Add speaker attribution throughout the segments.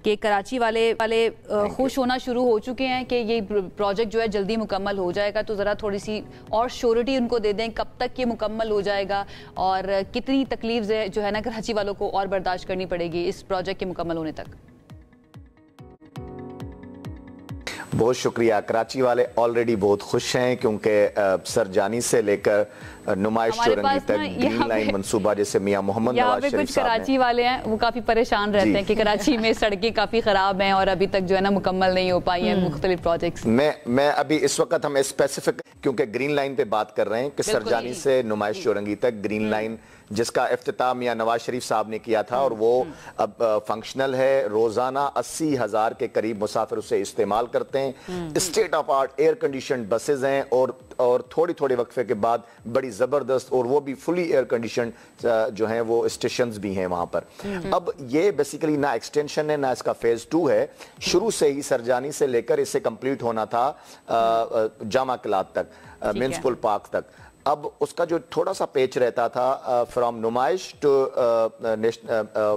Speaker 1: کہ کراچی والے خوش ہونا شروع ہو چکے ہیں کہ یہ پروجیکٹ جو ہے جلدی مکمل ہو جائے گا. تو ذرا تھوڑی سی اور شیورٹی ان کو دے دیں کب تک یہ مکمل ہو جائے گا اور کتنی تکلیف جو ہے نا کراچی والوں کو اور برداشت کرنی پڑے گی اس پروجیکٹ کے مکمل ہونے تک.
Speaker 2: بہت شکریہ. کراچی والے آلریڈی بہت خوش ہیں کیونکہ سرجانی سے لے کر نمائش چورنگی تک گرین لائن منصوبہ جیسے میاں محمد نواز شریف صاحب
Speaker 1: کچھ کراچی والے ہیں وہ کافی پریشان رہتے ہیں کہ کراچی میں سڑکیں کافی خراب ہیں اور ابھی تک جو ہے نا مکمل نہیں ہو پائی ہیں مختلف پروجیکٹس.
Speaker 2: میں ابھی اس وقت ہم اسپیسیفک کیونکہ گرین لائن پہ بات کر رہے ہیں کہ سرجانی سے نمائش چورنگی تک گرین لائن جس کا افتتاح میاں نواز شریف صاحب نے کیا تھا اور وہ اب فنکشنل ہے. روزانہ 80,000 کے قریب مسافر اسے استعمال کرتے ہیں. State of art year conditioned buses ہیں اور تھوڑی وقفے کے بعد بڑی زبردست اور وہ بھی فلی ایئر کنڈیشنڈ جو ہیں وہ اسٹیشنز بھی ہیں وہاں پر. اب یہ بیسیکلی نہ ایکسٹینشن ہے نہ اس کا فیز 2 ہے. شروع سے ہی سرجانی سے لے کر اسے کمپلیٹ ہونا تھا جامع کلات تک میونسپل پارک تک. اب اس کا جو تھوڑا سا پیچ رہتا تھا فرام نمائش ٹو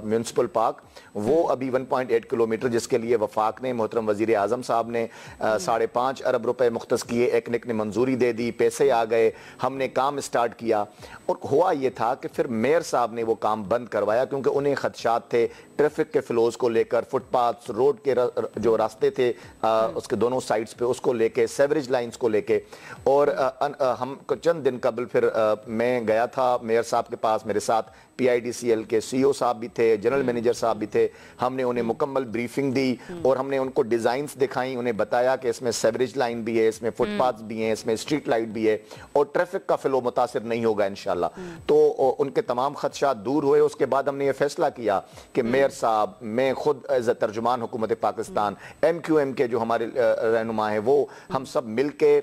Speaker 2: میونسپل پارک وہ ابھی 1.8 کلومیٹر جس کے لیے وفاق نے محترم وزیر اعظم صاحب نے 5.5 ارب روپے مختص کیے. ایکنک نے منظوری دے دی, پیسے آ گئے, ہم نے کام سٹارٹ کیا. اور ہوا یہ تھا کہ پھر میئر صاحب نے وہ کام بند کروایا کیونکہ انہیں خدشات تھے ٹریفک کے فلوز کو لے کر, فٹ پاتھ روڈ کے جو راستے تھے اس کے دونوں سائٹس پہ اس کو لے کے, سیوریج لائنز کو لے کے. اور ہم چند دن قبل پھر میں گیا تھا میئر صاحب کے پاس, میرے ساتھ پی آئی ڈی سی ایل کے سی او صاحب بھی تھے, جنرل مینیجر صاحب بھی تھے. ہم نے انہیں مکمل بریفنگ دی اور ہم نے ان کو ڈیزائنز دکھائیں, انہیں بتایا کہ اس میں سیوریج لائن بھی ہے, اس میں فٹ پاتھ بھی ہیں, اس میں اسٹریٹ لائٹ بھی ہے اور ٹریفک کا فلو متاثر نہیں ہوگا انشاءاللہ. تو ان کے تمام خدشات دور ہوئے. اس کے بعد ہم نے یہ فیصلہ کیا کہ میئر صاحب, میں خود ایز ترجمان حکومت پاکستان, ایم کیو ایم کے جو ہمارے رہنما ہیں وہ ہم سب مل کے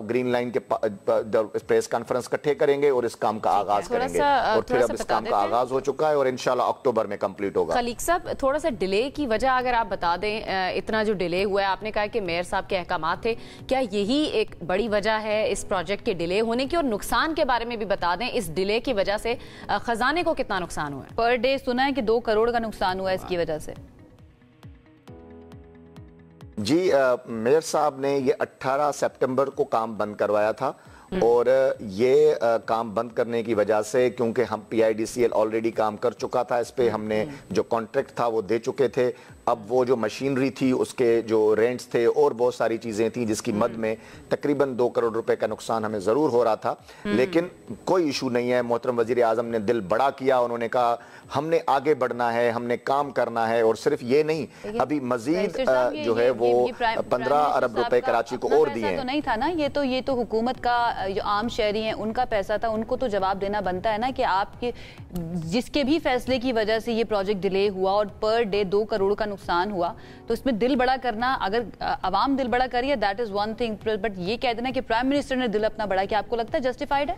Speaker 2: گرین لائن کے پریس کانفرنس اکٹھے کریں گے اور اس کام کا آغاز کریں گے. اور پھر اب اس کام کا آغاز ہو چکا ہے اور انشاءاللہ اکتوبر میں کمپلیٹ ہوگا.
Speaker 3: خلیق صاحب تھوڑا سا ڈیلے کی وجہ اگر آپ بتا دیں, اتنا جو ڈیلے ہوا ہے, آپ نے کہا کہ میئر صاحب کے احکامات تھے, کیا یہی ایک بڑی وجہ ہے اس پروجیکٹ کے ڈیلے ہونے کی؟ اور نقصان کے بارے میں بھی بتا دیں, اس ڈیلے کی وجہ سے خزانے کو کتنا نقصان ہوا ہے؟
Speaker 1: پر ڈے سنا ہے کہ 2 کروڑ کا نقصان ہوا ہے اس کی وجہ سے.
Speaker 2: جی میئر صاحب نے یہ 18 سپٹمبر کو کام بند کروایا تھا اور یہ کام بند کرنے کی وجہ سے کیونکہ ہم P I D C L already کام کر چکا تھا اس پہ, ہم نے جو کانٹریکٹ تھا وہ دے چکے تھے. اب وہ جو مشینری تھی اس کے جو رینٹس تھے اور بہت ساری چیزیں تھیں جس کی مد میں تقریباً 2 کروڑ روپے کا نقصان ہمیں ضرور ہو رہا تھا. لیکن کوئی ایشو نہیں ہے. محترم وزیر اعظم نے دل بڑا کیا, انہوں نے کہا ہم نے آگے بڑھنا ہے, ہم نے کام کرنا ہے. اور صرف یہ نہیں, ابھی مزید جو ہے وہ 15 ارب روپے کراچی کو اور دیے ہیں.
Speaker 1: تو نہیں تھا نا, یہ تو حکومت کا جو عام شہری ہیں ان کا پیسہ تھا, ان کو تو جواب دینا بنتا ہے نا کہ آپ کے جس کے بھی فیصلے کی وجہ سے یہ پروجیکٹ ڈیلے ہوا اور پر ڈے 2 کروڑ کا نقصان ہوا, تو اس میں دل بڑا کرنا, اگر عوام دل بڑا کریے that is one thing, but یہ کہہ دینا کہ پرائم منسٹر نے دل اپنا بڑا کیا, آپ کو لگتا ہے جسٹیفائڈ ہے؟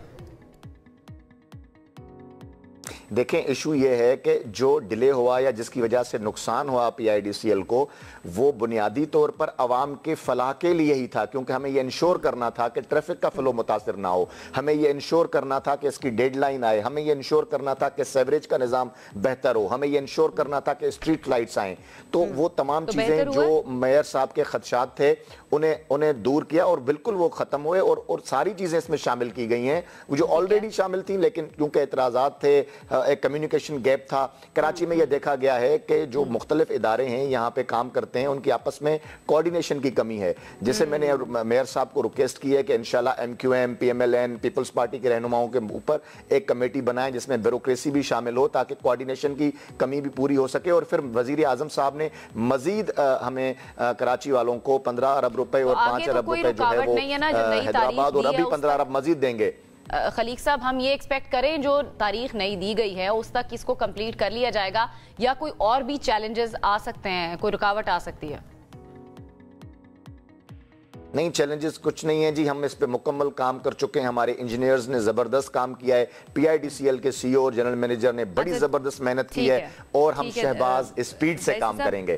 Speaker 2: دیکھیں ایشو یہ ہے کہ جو ڈیلے ہوا یا جس کی وجہ سے نقصان ہوا پی آئی ڈی سی ایل کو, وہ بنیادی طور پر عوام کے فلاح کے لیے ہی تھا کیونکہ ہمیں یہ انشور کرنا تھا کہ ٹریفک کا فلو متاثر نہ ہو, ہمیں یہ انشور کرنا تھا کہ اس کی ڈیڈ لائن آئے, ہمیں یہ انشور کرنا تھا کہ سیوریج کا نظام بہتر ہو, ہمیں یہ انشور کرنا تھا کہ اسٹریٹ لائٹس آئیں. تو وہ تمام چیزیں جو میئر صاحب کے خدشات تھے انہیں دور کیا اور بالکل وہ ختم ہوئے اور ساری چیزیں اس میں شامل کی گئی ہیں جو آلریڈی شامل تھیں. لیکن کیونکہ اعتراضات تھے, ایک کمیونیکیشن گیپ تھا. کراچی میں یہ دیکھا گیا ہے کہ جو مختلف ادارے ہیں یہاں پہ کام کرتے ہیں ان کی آپس میں کوارڈینیشن کی کمی ہے, جسے میں نے میئر صاحب کو ریکویسٹ کی ہے کہ انشاءاللہ M Q M, P M L N, Peoples Party کے رہنماؤں کے اوپر ایک کمیٹی بنائیں جس میں بیوروکریسی بھی شامل ہو تاکہ کوارڈینیشن کی کمی بھی پوری ہو سکے. اور پھر وزیر اعظم صاحب نے مزید ہمیں کراچی والوں کو 15 ارب روپے اور 5 ارب روپے جو ہے وہ حیدرآباد اور ابھی 15 ارب مزید دیں گے.
Speaker 3: خلیق صاحب ہم یہ ایکسپیکٹ کریں جو تاریخ نئی دی گئی ہے اس تک اس کو کمپلیٹ کر لیا جائے گا یا کوئی اور بھی چیلنجز آ سکتے ہیں, کوئی رکاوٹ آ سکتی ہے؟
Speaker 2: نہیں, چیلنجز کچھ نہیں ہیں جی, ہم اس پہ مکمل کام کر چکے ہیں. ہمارے انجینئرز نے زبردست کام کیا ہے, پی آئی ڈی سی ایل کے سی او اور جنرل مینیجر نے بڑی زبردست محنت کی ہے اور ہم شہباز اسپیڈ سے کام کریں گے.